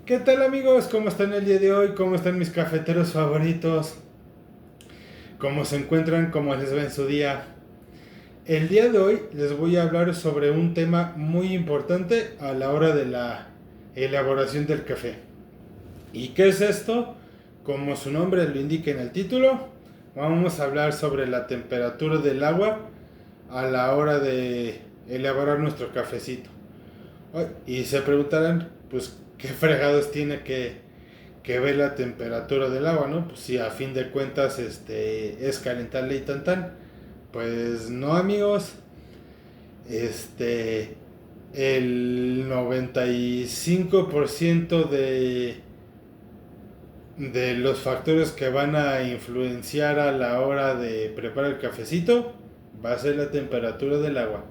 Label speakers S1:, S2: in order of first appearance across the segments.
S1: ¿Qué tal amigos? ¿Cómo están el día de hoy? ¿Cómo están mis cafeteros favoritos? ¿Cómo se encuentran? ¿Cómo les va en su día? El día de hoy les voy a hablar sobre un tema muy importante a la hora de la elaboración del café. ¿Y qué es esto? Como su nombre lo indica en el título, vamos a hablar sobre la temperatura del agua a la hora de elaborar nuestro cafecito. Y se preguntarán, pues, ¿qué fregados tiene que ver la temperatura del agua, ¿no? Pues si a fin de cuentas es calentarle y tan. Pues no, amigos. Este el 95% de los factores que van a influenciar a la hora de preparar el cafecito va a ser la temperatura del agua,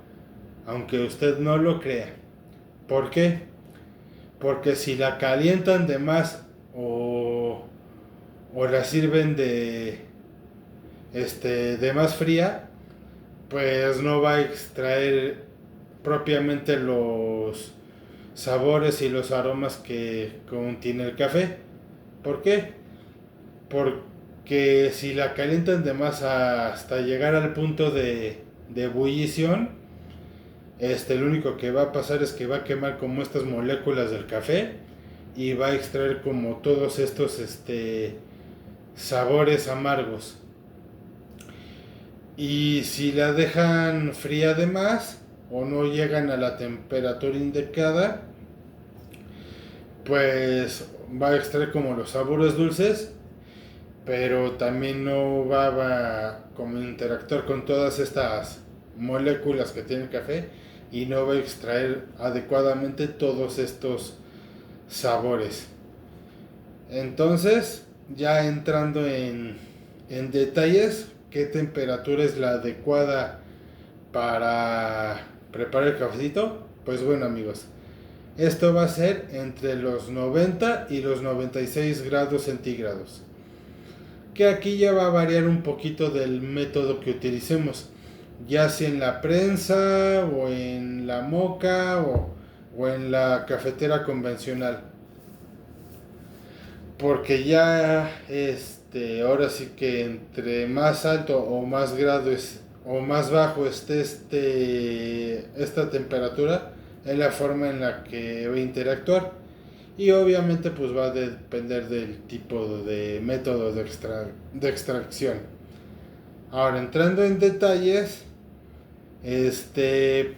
S1: aunque usted no lo crea. ¿Por qué? Porque si la calientan de más o la sirven de más fría, pues no va a extraer propiamente los sabores y los aromas que contiene el café. ¿Por qué? Porque si la calientan de más hasta llegar al punto de ebullición, lo único que va a pasar es que va a quemar como estas moléculas del café y va a extraer como todos estos sabores amargos. Y si la dejan fría de más o no llegan a la temperatura indicada, pues va a extraer como los sabores dulces, pero también no va a como interactuar con todas estas moléculas que tiene el café y no va a extraer adecuadamente todos estos sabores. Entonces, ya entrando en detalles, ¿qué temperatura es la adecuada para preparar el cafecito? Pues bueno, amigos, esto va a ser entre los 90 y los 96 grados centígrados. Que aquí ya va a variar un poquito del método que utilicemos, ya sea en la prensa o en la moka o en la cafetera convencional. Porque ya ahora sí que entre más alto o más grado es o más bajo esté esta temperatura es la forma en la que va a interactuar, y obviamente pues va a depender del tipo de método de extracción. Ahora, entrando en detalles,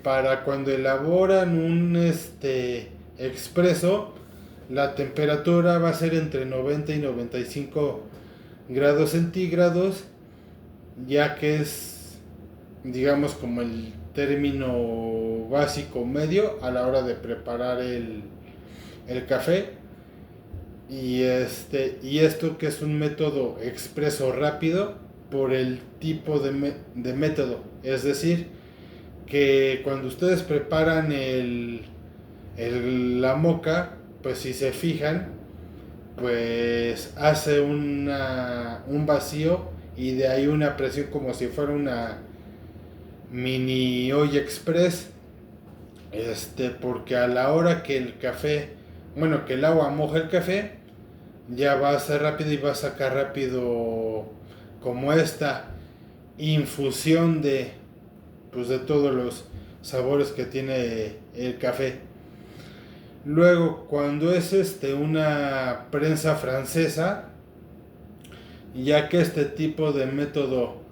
S1: para cuando elaboran un expreso, la temperatura va a ser entre 90 y 95 grados centígrados, ya que es, digamos, como el término básico medio a la hora de preparar el café. Y esto que es un método expreso rápido por el tipo de método. Es decir, que cuando ustedes preparan la moca, pues si se fijan, pues hace un vacío y de ahí una presión como si fuera una mini olla express. Porque a la hora que el café, bueno, que el agua moja el café, ya va a ser rápido y va a sacar rápido como esta infusión de todos los sabores que tiene el café. Luego, cuando es una prensa francesa, ya que este tipo de método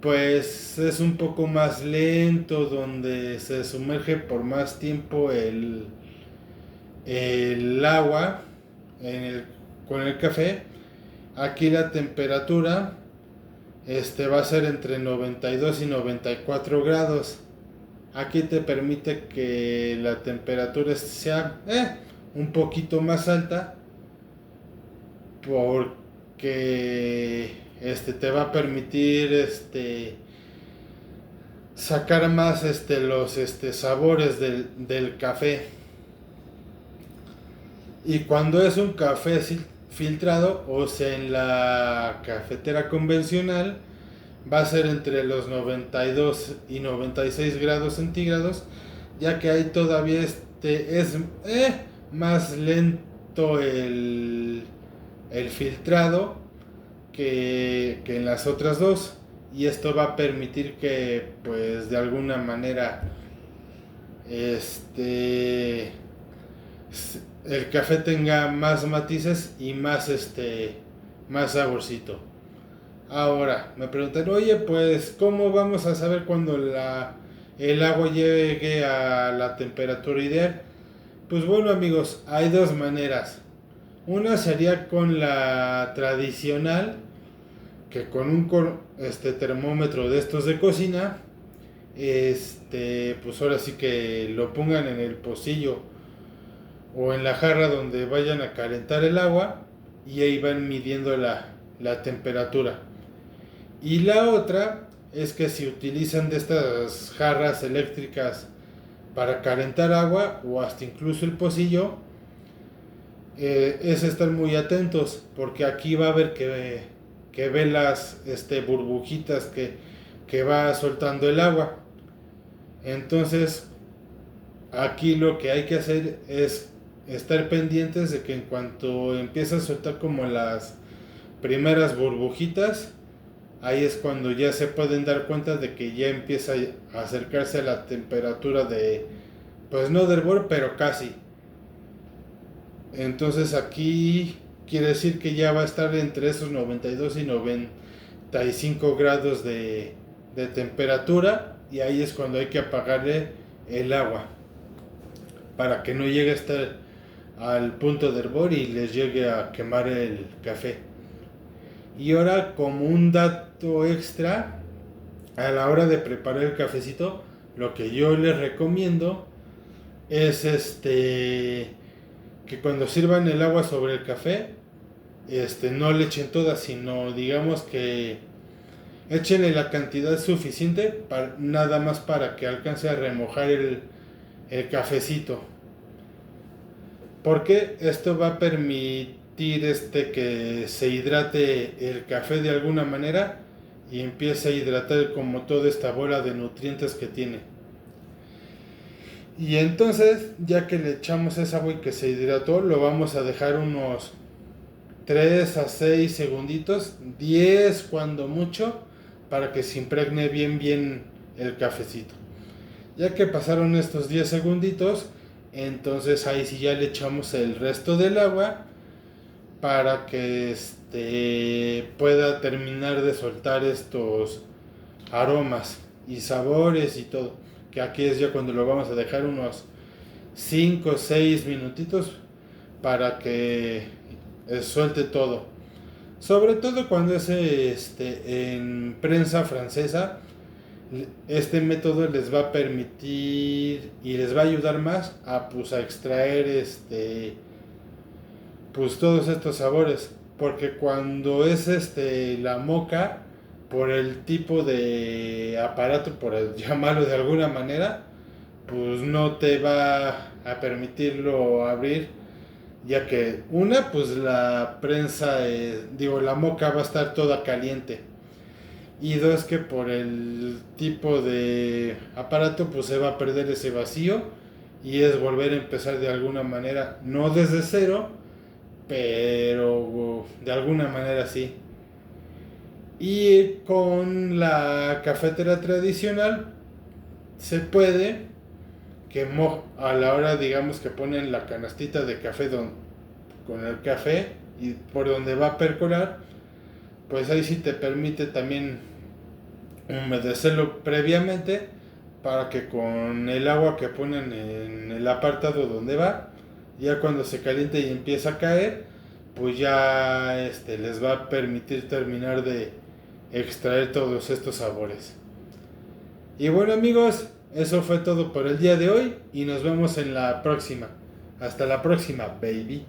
S1: pues es un poco más lento, donde se sumerge por más tiempo el agua con el café. Aquí la temperatura va a ser entre 92 y 94 grados. Aquí te permite que la temperatura sea un poquito más alta, porque te va a permitir sacar más los sabores del café. Y cuando es un café filtrado, o sea, en la cafetera convencional, va a ser entre los 92 y 96 grados centígrados, ya que ahí todavía es más lento, tanto el filtrado que en las otras dos, y esto va a permitir que pues de alguna manera el café tenga más matices y más saborcito. Ahora me preguntan, oye, pues ¿cómo vamos a saber cuando el agua llegue a la temperatura ideal? Pues bueno, amigos, hay dos maneras. Una sería con la tradicional, que con un termómetro de estos de cocina, pues ahora sí que lo pongan en el pocillo o en la jarra donde vayan a calentar el agua, y ahí van midiendo la temperatura. Y la otra es que si utilizan de estas jarras eléctricas para calentar agua o hasta incluso el pocillo, es estar muy atentos, porque aquí va a haber que ver las burbujitas que va soltando el agua. Entonces aquí lo que hay que hacer es estar pendientes de que en cuanto empieza a soltar como las primeras burbujitas, ahí es cuando ya se pueden dar cuenta de que ya empieza a acercarse a la temperatura pues no del borde, pero casi. Entonces aquí quiere decir que ya va a estar entre esos 92 y 95 grados de temperatura, y ahí es cuando hay que apagarle el agua para que no llegue a estar al punto de hervor y les llegue a quemar el café. Y ahora, como un dato extra, a la hora de preparar el cafecito, lo que yo les recomiendo es que cuando sirvan el agua sobre el café, no le echen toda, sino digamos que échenle la cantidad suficiente nada más para que alcance a remojar el cafecito, porque esto va a permitir que se hidrate el café de alguna manera y empiece a hidratar como toda esta bola de nutrientes que tiene. Y entonces, ya que le echamos esa agua y que se hidrató, lo vamos a dejar unos 3 a 6 segunditos, 10 cuando mucho, para que se impregne bien el cafecito. Ya que pasaron estos 10 segunditos, entonces ahí sí ya le echamos el resto del agua para que pueda terminar de soltar estos aromas y sabores y todo, que aquí es ya cuando lo vamos a dejar unos 5 o 6 minutitos para que suelte todo, sobre todo cuando es en prensa francesa. Este método les va a permitir y les va a ayudar más a extraer pues todos estos sabores, porque cuando es la moca, por el tipo de aparato, por llamarlo de alguna manera, pues no te va a permitirlo abrir, ya que pues la prensa, la moca va a estar toda caliente, y dos, que por el tipo de aparato pues se va a perder ese vacío y es volver a empezar de alguna manera, no desde cero, pero de alguna manera sí. Y con la cafetera tradicional se puede que a la hora, digamos, que ponen la canastita de café con el café y por donde va a percolar, pues ahí sí te permite también humedecerlo previamente, para que con el agua que ponen en el apartado donde va, ya cuando se caliente y empieza a caer, pues ya les va a permitir terminar de extraer todos estos sabores. Y bueno, amigos, eso fue todo por el día de hoy y nos vemos en la próxima. Hasta la próxima, baby.